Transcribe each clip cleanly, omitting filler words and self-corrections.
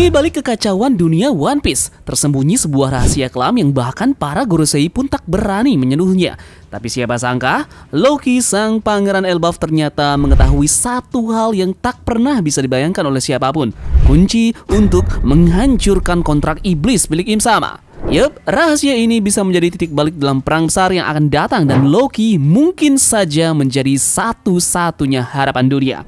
Di balik kekacauan dunia One Piece, tersembunyi sebuah rahasia kelam yang bahkan para Gorosei pun tak berani menyentuhnya. Tapi siapa sangka, Loki sang pangeran Elbaf ternyata mengetahui satu hal yang tak pernah bisa dibayangkan oleh siapapun. Kunci untuk menghancurkan kontrak iblis milik Im Sama. Yup, rahasia ini bisa menjadi titik balik dalam perang besar yang akan datang dan Loki mungkin saja menjadi satu-satunya harapan dunia.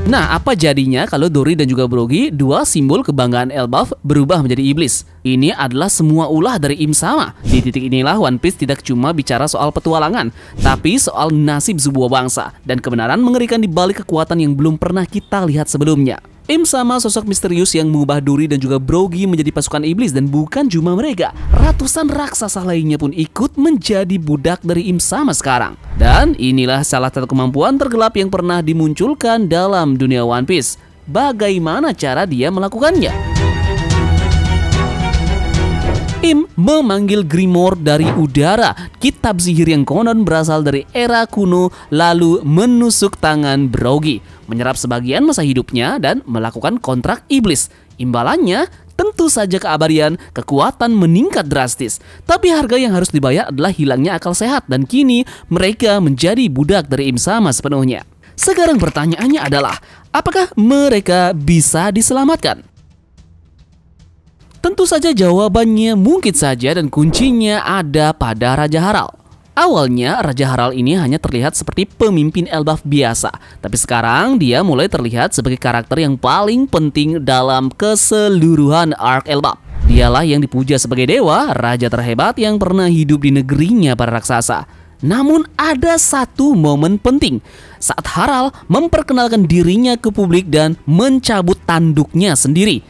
Nah, apa jadinya kalau Dory dan juga Brogy, dua simbol kebanggaan Elbaf, berubah menjadi iblis? Ini adalah semua ulah dari Im Sama. Di titik inilah One Piece tidak cuma bicara soal petualangan, tapi soal nasib sebuah bangsa dan kebenaran mengerikan di balik kekuatan yang belum pernah kita lihat sebelumnya. Im Sama sosok misterius yang mengubah Dory dan juga Brogy menjadi pasukan iblis, dan bukan cuma mereka, ratusan raksasa lainnya pun ikut menjadi budak dari Im Sama sekarang. Dan inilah salah satu kemampuan tergelap yang pernah dimunculkan dalam dunia One Piece. Bagaimana cara dia melakukannya? Im memanggil Grimoire dari udara, kitab sihir yang konon berasal dari era kuno, lalu menusuk tangan Brogy, menyerap sebagian masa hidupnya dan melakukan kontrak iblis. Imbalannya tentu saja keabadian, kekuatan meningkat drastis. Tapi harga yang harus dibayar adalah hilangnya akal sehat, dan kini mereka menjadi budak dari Im Sama sepenuhnya. Sekarang pertanyaannya adalah, apakah mereka bisa diselamatkan? Tentu saja jawabannya mungkin saja, dan kuncinya ada pada Raja Harald. Awalnya Raja Harald ini hanya terlihat seperti pemimpin Elbaf biasa, tapi sekarang dia mulai terlihat sebagai karakter yang paling penting dalam keseluruhan arc Elbaf. Dialah yang dipuja sebagai dewa, raja terhebat yang pernah hidup di negerinya para raksasa. Namun ada satu momen penting saat Harald memperkenalkan dirinya ke publik dan mencabut tanduknya sendiri.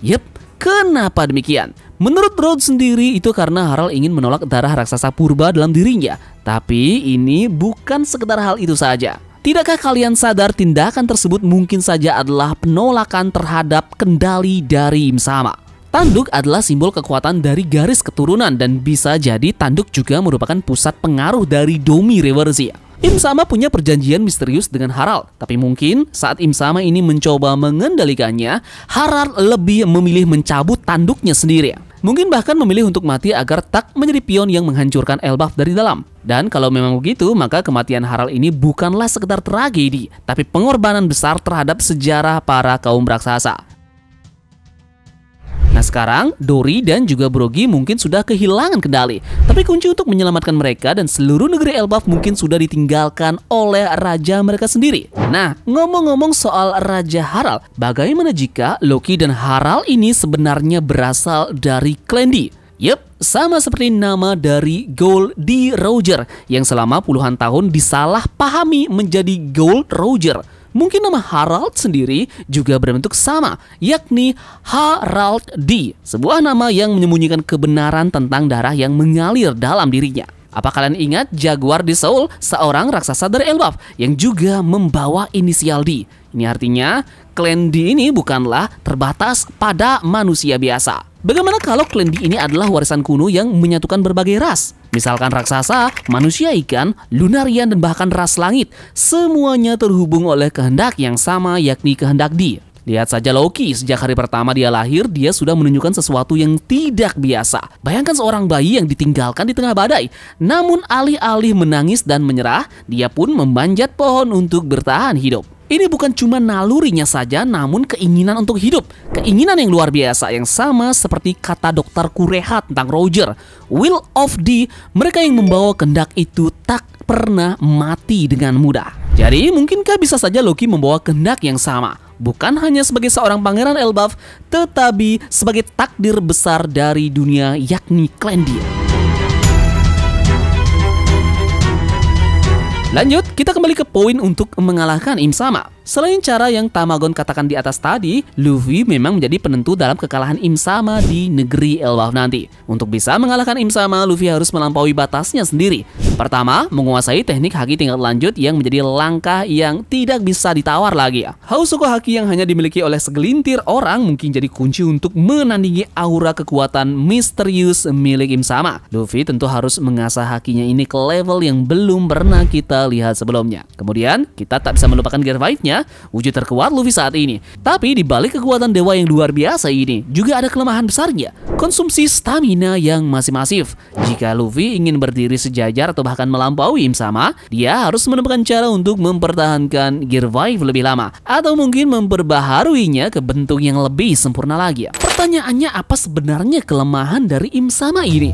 Yep, kenapa demikian? Menurut Road sendiri itu karena Harald ingin menolak darah raksasa purba dalam dirinya. Tapi ini bukan sekedar hal itu saja. Tidakkah kalian sadar tindakan tersebut mungkin saja adalah penolakan terhadap kendali dari Im Sama? Tanduk adalah simbol kekuatan dari garis keturunan, dan bisa jadi tanduk juga merupakan pusat pengaruh dari Domi Reversia. Im Sama punya perjanjian misterius dengan Harald, tapi mungkin saat Im Sama ini mencoba mengendalikannya, Harald lebih memilih mencabut tanduknya sendiri. Mungkin bahkan memilih untuk mati agar tak menjadi pion yang menghancurkan Elbaf dari dalam. Dan kalau memang begitu, maka kematian Harald ini bukanlah sekedar tragedi, tapi pengorbanan besar terhadap sejarah para kaum raksasa. Nah sekarang, Dory dan juga Brogy mungkin sudah kehilangan kendali. Tapi kunci untuk menyelamatkan mereka dan seluruh negeri Elbaf mungkin sudah ditinggalkan oleh raja mereka sendiri. Nah, ngomong-ngomong soal Raja Harald, bagaimana jika Loki dan Harald ini sebenarnya berasal dari Klendi? Yup, sama seperti nama dari Gold D. Roger yang selama puluhan tahun disalahpahami menjadi Gold Roger. Mungkin nama Harald sendiri juga berbentuk sama, yakni Harald D, sebuah nama yang menyembunyikan kebenaran tentang darah yang mengalir dalam dirinya. Apa kalian ingat Jaguar di Seoul, seorang raksasa dari Elbaf yang juga membawa inisial D? Ini artinya klan D ini bukanlah terbatas pada manusia biasa. Bagaimana kalau klan D ini adalah warisan kuno yang menyatukan berbagai ras? Misalkan raksasa, manusia ikan, lunarian, dan bahkan ras langit. Semuanya terhubung oleh kehendak yang sama, yakni kehendak D. Lihat saja Loki, sejak hari pertama dia lahir, dia sudah menunjukkan sesuatu yang tidak biasa. Bayangkan seorang bayi yang ditinggalkan di tengah badai. Namun alih-alih menangis dan menyerah, dia pun memanjat pohon untuk bertahan hidup. Ini bukan cuma nalurinya saja, namun keinginan untuk hidup. Keinginan yang luar biasa, yang sama seperti kata dokter Kureha tentang Roger. Will of D, mereka yang membawa kehendak itu tak pernah mati dengan mudah. Jadi mungkinkah bisa saja Loki membawa kehendak yang sama? Bukan hanya sebagai seorang pangeran Elbaf, tetapi sebagai takdir besar dari dunia, yakni Klendi. Lanjut, kita kembali ke poin untuk mengalahkan Im Sama. Selain cara yang Tamagon katakan di atas tadi, Luffy memang menjadi penentu dalam kekalahan Im Sama di negeri Elbaf nanti. Untuk bisa mengalahkan Im Sama, Luffy harus melampaui batasnya sendiri. Pertama, menguasai teknik haki tingkat lanjut yang menjadi langkah yang tidak bisa ditawar lagi. Hausoku haki yang hanya dimiliki oleh segelintir orang mungkin jadi kunci untuk menandingi aura kekuatan misterius milik Im Sama. Luffy tentu harus mengasah hakinya ini ke level yang belum pernah kita lihat sebelumnya. Kemudian, kita tak bisa melupakan Gear 5-nya, wujud terkuat Luffy saat ini. Tapi di balik kekuatan dewa yang luar biasa ini, juga ada kelemahan besarnya, konsumsi stamina yang masih masif. Jika Luffy ingin berdiri sejajar atau bahkan melampaui Im Sama, dia harus menemukan cara untuk mempertahankan Gear 5 lebih lama, atau mungkin memperbaharuinya ke bentuk yang lebih sempurna lagi. Pertanyaannya, apa sebenarnya kelemahan dari Im Sama ini?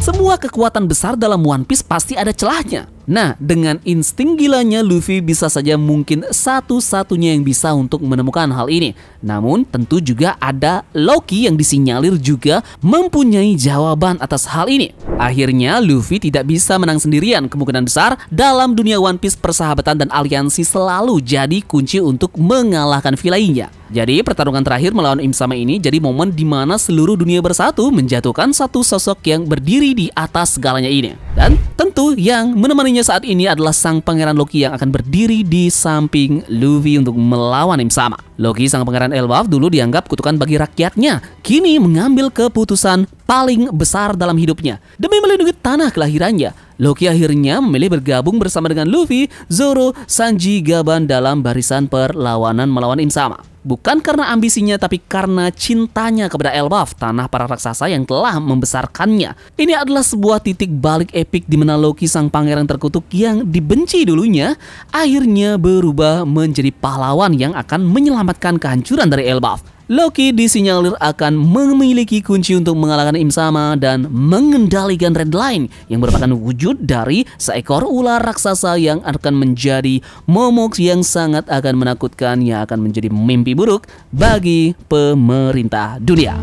Semua kekuatan besar dalam One Piece pasti ada celahnya. Nah, dengan insting gilanya, Luffy bisa saja mungkin satu-satunya yang bisa untuk menemukan hal ini. Namun, tentu juga ada Loki yang disinyalir juga mempunyai jawaban atas hal ini. Akhirnya, Luffy tidak bisa menang sendirian. Kemungkinan besar dalam dunia One Piece, persahabatan dan aliansi selalu jadi kunci untuk mengalahkan villainnya. Jadi, pertarungan terakhir melawan Im Sama ini jadi momen di mana seluruh dunia bersatu menjatuhkan satu sosok yang berdiri di atas segalanya ini. Dan tentu yang menemaninya saat ini adalah sang pangeran Loki yang akan berdiri di samping Luffy untuk melawan Im Sama. Loki, sang pangeran Elbaf, dulu dianggap kutukan bagi rakyatnya. Kini mengambil keputusan paling besar dalam hidupnya. Demi melindungi tanah kelahirannya, Loki akhirnya memilih bergabung bersama dengan Luffy, Zoro, Sanji, Gaban dalam barisan perlawanan melawan Im Sama. Bukan karena ambisinya, tapi karena cintanya kepada Elbaf, tanah para raksasa yang telah membesarkannya. Ini adalah sebuah titik balik epik di mana Loki, sang pangeran terkutuk yang dibenci dulunya, akhirnya berubah menjadi pahlawan yang akan menyelamatkan kehancuran dari Elbaf. Loki disinyalir akan memiliki kunci untuk mengalahkan Im Sama dan mengendalikan Red Line yang merupakan wujud dari seekor ular raksasa yang akan menjadi momok yang sangat akan menakutkan, yang akan menjadi mimpi buruk bagi pemerintah dunia.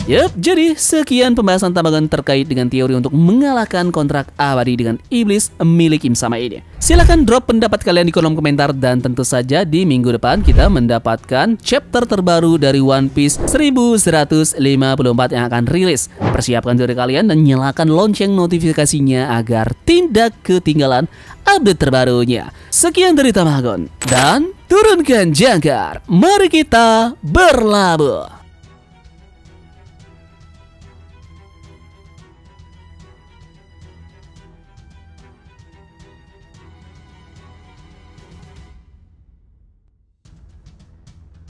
Yup, jadi sekian pembahasan Tamagon terkait dengan teori untuk mengalahkan kontrak abadi dengan iblis milik Im Sama ini. Silahkan drop pendapat kalian di kolom komentar, dan tentu saja di minggu depan kita mendapatkan chapter terbaru dari One Piece 1154 yang akan rilis. Persiapkan diri kalian dan nyalakan lonceng notifikasinya agar tidak ketinggalan update terbarunya. Sekian dari Tamagon, dan turunkan jangkar, mari kita berlabuh.